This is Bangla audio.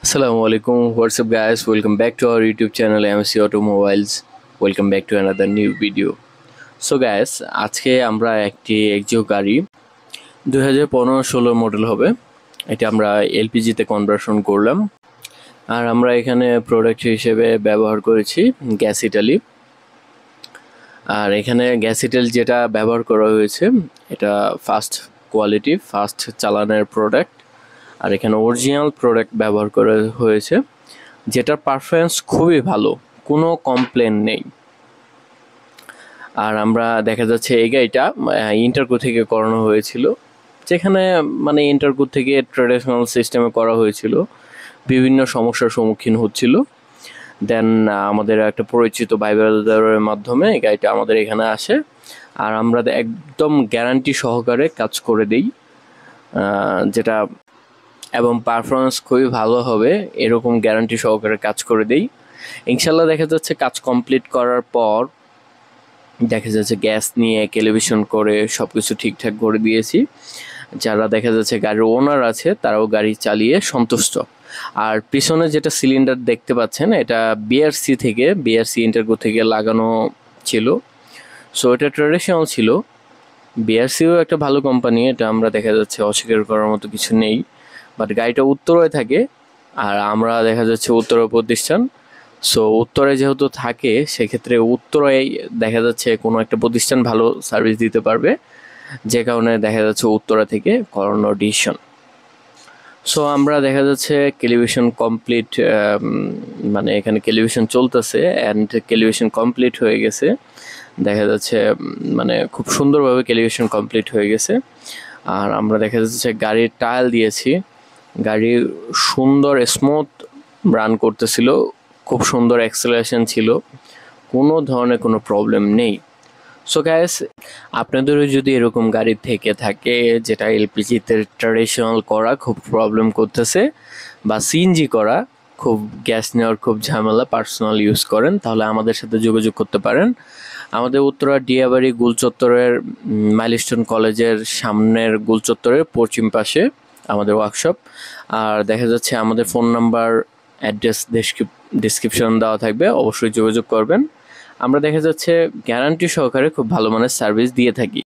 Assalamualaikum. What's up, guys? Welcome back to our YouTube channel MC Automobiles. Welcome back to another new video. So guys, আজকে আমরা একটি এক্সিও গাড়ি 2015-16 মডেল হবে, এটা আমরা এলপিজিতে কনভার্সন করলাম। আর আমরা এখানে প্রোডাক্ট হিসেবে ব্যবহার করেছি গ্যাস ইটালি। আর এখানে গ্যাস ইটালি যেটা ব্যবহার করা হয়েছে এটা ফাস্ট কোয়ালিটি, ফাস্ট চালানের প্রোডাক্ট। আর এখানে অরিজিনাল প্রোডাক্ট ব্যবহার করা হয়েছে, যেটার পারফরমেন্স খুবই ভালো, কোনো কমপ্লেন নেই। আর আমরা দেখা যাচ্ছে এই গাড়িটা ইন্টারকো থেকে করানো হয়েছিল, যেখানে মানে ইন্টারকো থেকে ট্রেডিশনাল সিস্টেমে করা হয়েছিল, বিভিন্ন সমস্যার সম্মুখীন হচ্ছিল। দেন আমাদের একটা পরিচিত ভাই ব্রাদারের মাধ্যমে এই গাড়িটা আমাদের এখানে আসে, আর আমরা একদম গ্যারান্টি সহকারে কাজ করে দিই, যেটা এবং পারফরমেন্স খুবই ভালো হবে এরকম গ্যারান্টি সহকারে কাজ করে দেই। ইনশাল্লাহ দেখা যাচ্ছে কাজ কমপ্লিট করার পর দেখা যাচ্ছে গ্যাস নিয়ে ক্যালিব্রেশন করে সব কিছু ঠিকঠাক করে দিয়েছি। যারা দেখা যাচ্ছে গাড়ির ওনার আছে তারাও গাড়ি চালিয়ে সন্তুষ্ট। আর পিছনে যেটা সিলিন্ডার দেখতে পাচ্ছেন এটা বিআরসি ইন্টারকো থেকে লাগানো ছিল। সো এটা ট্রেডিশনাল ছিল। বিআরসিও একটা ভালো কোম্পানি, এটা আমরা দেখা যাচ্ছে অস্বীকার করার মতো কিছু নেই। বাট গাড়িটা উত্তরায় থাকে, আর আমরা দেখা যাচ্ছে উত্তরা প্রতিষ্ঠান। সো উত্তরায় যেহেতু থাকে সেক্ষেত্রে উত্তরায় দেখা যাচ্ছে কোনো একটা প্রতিষ্ঠান ভালো সার্ভিস দিতে পারবে, যে কারণে দেখা যাচ্ছে উত্তরা থেকে করানোর ডিসিশন। সো আমরা দেখা যাচ্ছে ক্যালিব্রেশন কমপ্লিট, মানে এখানে ক্যালিব্রেশন চলতেছে অ্যান্ড ক্যালিব্রেশন কমপ্লিট হয়ে গেছে। দেখা যাচ্ছে মানে খুব সুন্দরভাবে ক্যালিব্রেশন কমপ্লিট হয়ে গেছে। আর আমরা দেখা যাচ্ছে গাড়ির টায়াল দিয়েছি, গাড়ি সুন্দর স্মুথ রান করতেছিল, খুব সুন্দর অ্যাক্সেলারেশন ছিল, কোনো ধরনের কোনো প্রবলেম নেই। সো গ্যাস, আপনাদেরও যদি এরকম গাড়ি থেকে থাকে যেটা এলপিজিতে ট্র্যাডিশনাল করা খুব প্রবলেম করতেছে, বা সিএনজি করা খুব গ্যাস নেওয়ার খুব ঝামেলা, পার্সোনাল ইউজ করেন, তাহলে আমাদের সাথে যোগাযোগ করতে পারেন। আমাদের উত্তরা ডিয়াবাড়ি গুলচত্বরের মাইলস্টোন কলেজের সামনের গুলচত্বরের পশ্চিম পাশে আমাদের ওয়ার্কশপ। আর দেখা যাচ্ছে আমাদের ফোন নাম্বার, অ্যাড্রেস ডিসক্রিপশন দেওয়া থাকবে, অবশ্যই যোগাযোগ করবেন। আমরা দেখা যাচ্ছে গ্যারান্টি সহকারে খুব ভালো মানের সার্ভিস দিয়ে থাকি।